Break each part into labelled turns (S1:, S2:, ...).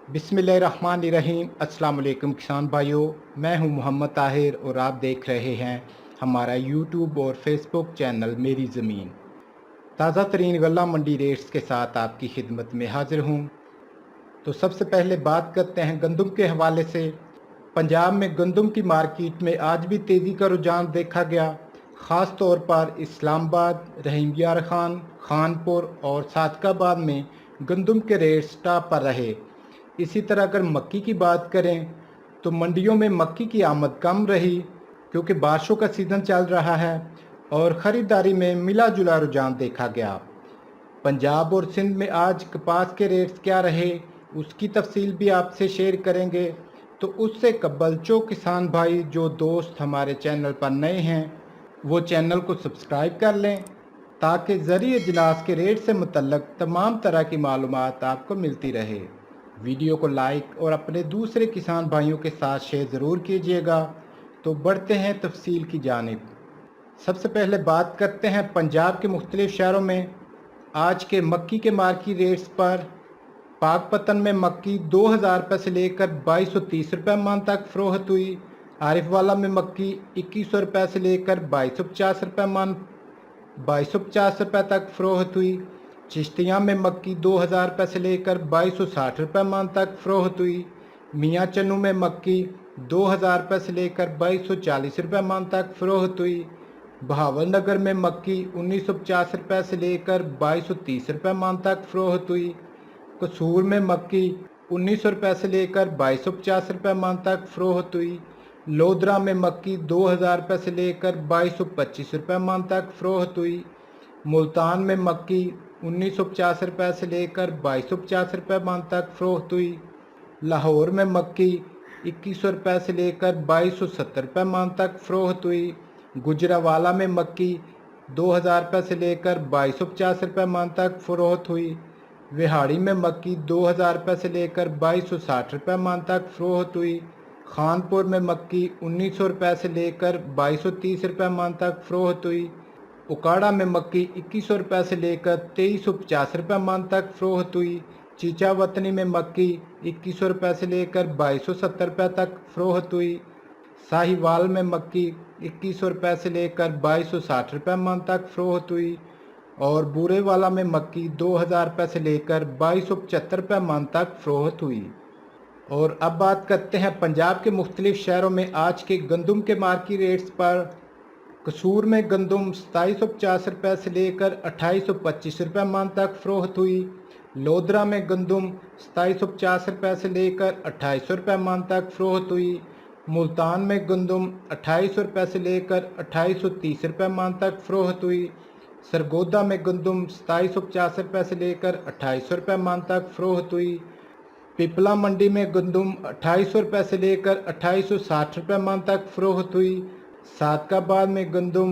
S1: बिस्मिल्लाहिर्रहमानिर्रहीम। अस्सलाम वालेकुम किसान भाइयों, मैं हूं मोहम्मद ताहिर और आप देख रहे हैं हमारा यूट्यूब और फेसबुक चैनल मेरी ज़मीन। ताज़ा तरीन गल्ला मंडी रेट्स के साथ आपकी खिदमत में हाजिर हूं। तो सबसे पहले बात करते हैं गंदम के हवाले से। पंजाब में गंदम की मार्केट में आज भी तेज़ी का रुझान देखा गया। ख़ास तौर पर इस्लामाबाद, रहीम यार खान, खानपुर और सादकाबाद में गंदम के रेट्स टॉप पर रहे। इसी तरह अगर मक्की की बात करें तो मंडियों में मक्की की आमद कम रही क्योंकि बारिशों का सीज़न चल रहा है और ख़रीदारी में मिला जुला रुझान देखा गया। पंजाब और सिंध में आज कपास के रेट्स क्या रहे उसकी तफसील भी आपसे शेयर करेंगे। तो उससे कबल जो किसान भाई जो दोस्त हमारे चैनल पर नए हैं वो चैनल को सब्सक्राइब कर लें ताकि ज़रिए अजनास के रेट से मुतल्लक तमाम तरह की मालूमात आपको मिलती रहे। वीडियो को लाइक और अपने दूसरे किसान भाइयों के साथ शेयर ज़रूर कीजिएगा। तो बढ़ते हैं तफसील की जानिब। सबसे पहले बात करते हैं पंजाब के मुख्तलिफ शहरों में आज के मक्की के मार्केट रेट्स पर। पाकपतन में मक्की 2000 रुपये से लेकर 2230 रुपये मन तक फ़रोख्त हुई। आरिफवाला में मक्की 2100 रुपये से लेकर 2250 रुपये मन 2250 रुपये तक फ़रोख्त हुई। चिश्तियाँ में मक्की 2000 रुपये से लेकर 2260 रुपये मन तक फ़रोख्त हुई। मियाँ चन्नू में मक्की 2000 रुपये से लेकर 2240 रुपये मन तक फ़रोख्त हुई। बहावलनगर में मक्की 1950 रुपये से लेकर 2230 रुपये मन तक फ़रोख्त हुई। कसूर में मक्की 1900 रुपये से लेकर 2250 रुपये मन तक फ़रोख्त हुई। लोधरा में मक्की 2000 रुपये से लेकर 2225 रुपये मन तक फ़रोख्त हुई। मुल्तान में मक्की 1950 रुपये से लेकर 2250 रुपये मन तक फ़रोख्त हुई। लाहौर में मक्की 2100 रुपये से लेकर 2270 रुपये मन तक फ़रोख्त हुई। गुजरावाला में मक्की 2000 रुपये से लेकर 2250 रुपये मन तक फ़रोख्त हुई। विहाड़ी में मक्की 2000 रुपये से लेकर 2260 रुपये मन तक फ़रोख्त हुई। खानपुर में मक्की 1900 रुपये से लेकर 2230 रुपये मन तक फ़रोख्त हुई। उकाड़ा में मक्की 2100 रुपये से लेकर 2350 रुपये मन तक फ़रोख्त हुई। चीचा वतनी में मक्की 2100 रुपये से लेकर 2270 रुपये तक फ़रोख्त हुई। साहिवाल में मक्की 2100 रुपये से लेकर 2260 रुपये मन तक फ़रोख्त हुई और बूरेवाला में मक्की 2000 रुपये से लेकर 2275 रुपये मन तक फ़रोख्त हुई। और अब बात करते हैं पंजाब के मुख्तलिफ शहरों में आज के गंदम के मार्केट रेट्स पर। कसूर में गंदम 2750 रुपये से लेकर 2825 रुपये मन तक फ़रोख्त हुई। लोधरा में गंदम 2750 रुपये से लेकर 2800 रुपये मन तक फ़रोख्त हुई। मुल्तान में गंदम 2800 रुपये से लेकर 2830 रुपये मन तक फ़रोख्त हुई। सरगोदा में गंदम 2750 रुपये से लेकर 2800 रुपये मन तक फ़रोख्त हुई। पिपला मंडी में गंदम 2800 रुपये से लेकर 2860 रुपये मन तक फ़रोख्त हुई। सादकाबाद में गंदम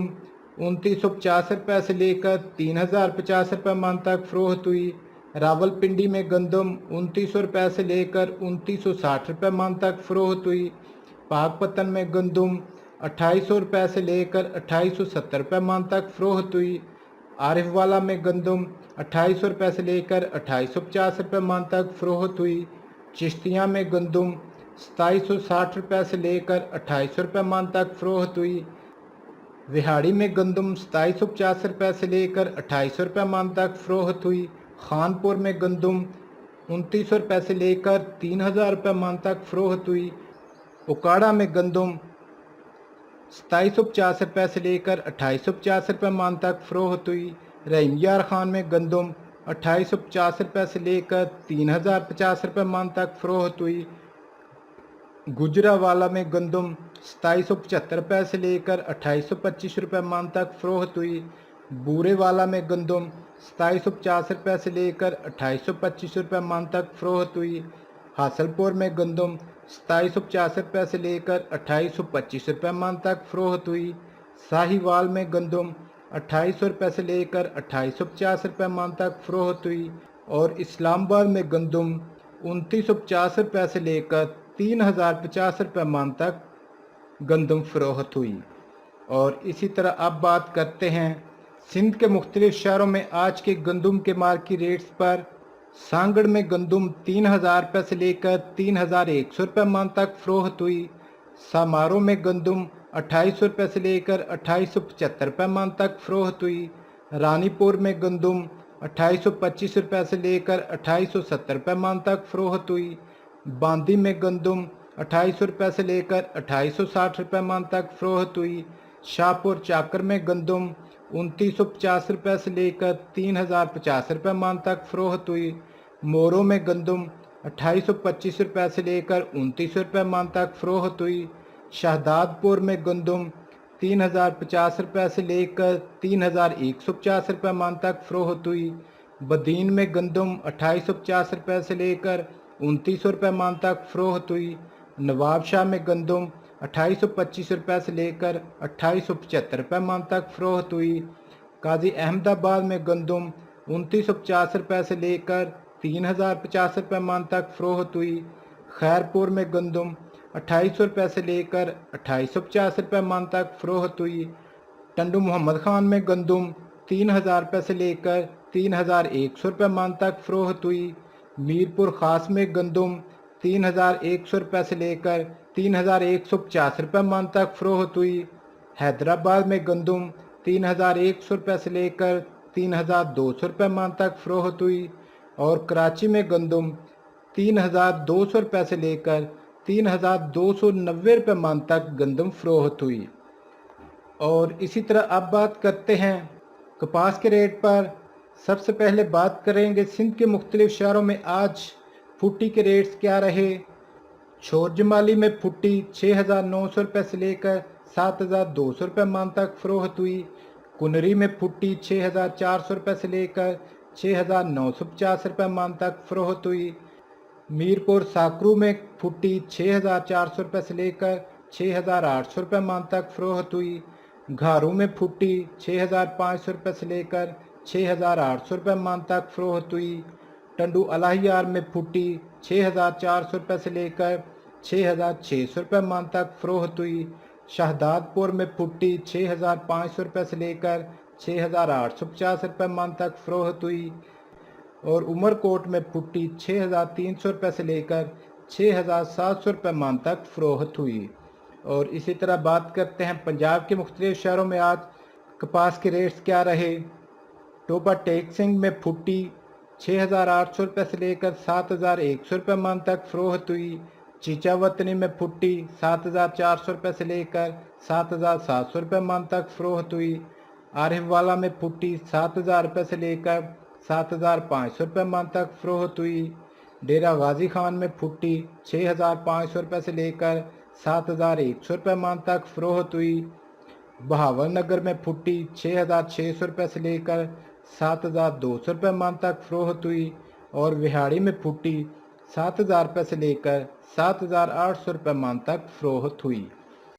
S1: 2950 रुपये से लेकर 3050 रुपये मन तक फ़रोख्त हुई। रावलपिंडी में गंदम 2900 रुपये से लेकर 2960 रुपये मन तक फ़रोख्त हुई। पाकपतन में गंदम 2800 रुपये से लेकर 2870 रुपये मन तक फ़रोख्त हुई। आरिफवाला में गंदम 2800 रुपये से लेकर 2850 रुपये मन तक फ़रोख्त हुई। चिश्तियाँ में गंदम 2760 रुपये से लेकर 2800 रुपये मन तक फ़रोख्त हुई। विहाड़ी में गंदम 2750 रुपये से लेकर 2800 रुपये मन तक फ़रोख्त हुई। खानपुर में गंदम 2900 रुपये से लेकर 3000 रुपये मन तक फ़रोख्त हुई। उकाड़ा में गंदम 2750 रुपये से लेकर 2850 रुपये मन तक फ़रोख्त हुई। रहीम यार खान में गंदम 2850 रुपये से लेकर 3050 रुपये मन तक फ़रोख्त हुई। गुजरावाला में गंदम 2775 रुपये से लेकर 2825 रुपये मन तक फ़रोख्त हुई। बूरेवाला में गंदम 2750 रुपये से लेकर 2825 रुपये मन तक फ़रोख्त हुई। हासलपुर में गंदम 2750 रुपये से लेकर 2825 रुपये मन तक फ़रोख्त हुई। साहिवाल में गंदम 2800 रुपये से लेकर 2850 रुपये मन तक फ़रोख्त हुई और इस्लामाबाद में गंदम 2950 रुपये से लेकर 3050 रुपये मन तक गंदम फ़रोख्त हुई। और इसी तरह अब बात करते हैं सिंध के मुख्तलिफ शहरों में आज के गंदम के मार्केट रेट्स पर। सांगड़ में गंदम 3,000 रुपये से लेकर 3,100 रुपये मन तक फरोख्त हुई। समारोह में गंदम 2800 रुपये से लेकर 2875 रुपये मन तक फरोख्त हुई। रानीपुर में गंदम 2825 रुपये से लेकर 2870 रुपये मन तक फरोख्त हुई। बांदी में गंदम 2800 रुपये से लेकर 2860 रुपये मन तक फरोख्त हुई। शाहपुर चाकर में गंदम 2950 रुपये से लेकर 3050 रुपये मन तक फरोख्त हुई। मोरो में गंदम 2825 रुपये से लेकर 2900 रुपये मन तक फरोख्त हुई। शहदादपुर में गंदम 3050 रुपये से लेकर 3150 रुपये मन तक फरोख्त हुई। बदीन में गंदम 2850 रुपये से लेकर 2900 रुपये मन तक फरोख्त हुई। नवाबशाह में गंदम 2825 रुपये से लेकर 2875 रुपये मन तक फरोख्त हुई। काजी अहमदाबाद में गंदम 2950 रुपये से लेकर 3050 रुपये मन तक फरोख्त हुई। खैरपुर में गंदम 2800 रुपये से लेकर 2850 रुपये मन तक फरोख्त हुई। टंडू मोहम्मद खान में गंदम 3000 रुपये से लेकर 3100 रुपये मन तक फरोख्त हुई। मीरपुर खास में गंदम 3100 रुपये से लेकर 3150 रुपये मन तक फरोख्त हुई। हैदराबाद में गंदम 3100 रुपये से लेकर 3200 रुपये मन तक फरोख्त हुई। और कराची में गंदम 3200 रुपये से लेकर 3290 रुपये मन तक गंदम फरोख्त हुई। और इसी तरह अब बात करते हैं कपास के रेट पर। सबसे पहले बात करेंगे सिंध के मुख्तलिफ शहरों में आज फुट्टी के रेट्स क्या रहे। शोर जमाली में फुट्टी 6900 रुपये से लेकर 7200 रुपये मन तक फरोख्त हुई। कुनरी में फुट्टी 6400 रुपये से लेकर 6950 रुपये मन तक फरोख्त हुई। मीरपुर साकरू में फुट्टी 6400 रुपये से लेकर 6800 रुपये मन तक फरोख्त हुई। घारू में फुट्टी 6500 रुपये से लेकर 6800 रुपये मन तक फरोख्त हुई। टंडू अलाहियार में फुट्टी 6400 रुपये से लेकर 6600 रुपये मन तक फरोख्त हुई। शहदादपुर में फुट्टी 6500 रुपये से लेकर 6850 रुपये मन तक फरोख्त हुई। और उमरकोट में फुट्टी 6300 रुपये से लेकर 6700 रुपये मन तक फरोख्त हुई। और इसी तरह बात करते हैं पंजाब के मुख्तलिफ शहरों में आज कपास के रेट्स क्या रहे। टोबा टेक सिंह में फुट्टी 6800 रुपये से लेकर 7100 रुपये मन तक फरोख्त हुई। चीचा वतनी में फुट्टी 7400 रुपये से लेकर 7700 रुपये मन तक फरोख्त हुई। आरिफ वाला में फुट्टी 7000 रुपये से लेकर 7500 रुपये मन तक फरोख्त हुई। डेरा गाजी खान में फुट्टी 6500 रुपये से लेकर 7100 रुपये मन तक फरोख्त हुई। बहावल नगर में फुट्टी 6600 रुपये से लेकर 7200 रुपये मन तक फरोख्त हुई। और विहाड़ी में फुट्टी 7000 रुपये से लेकर 7800 रुपये मन तक फरोख्त हुई।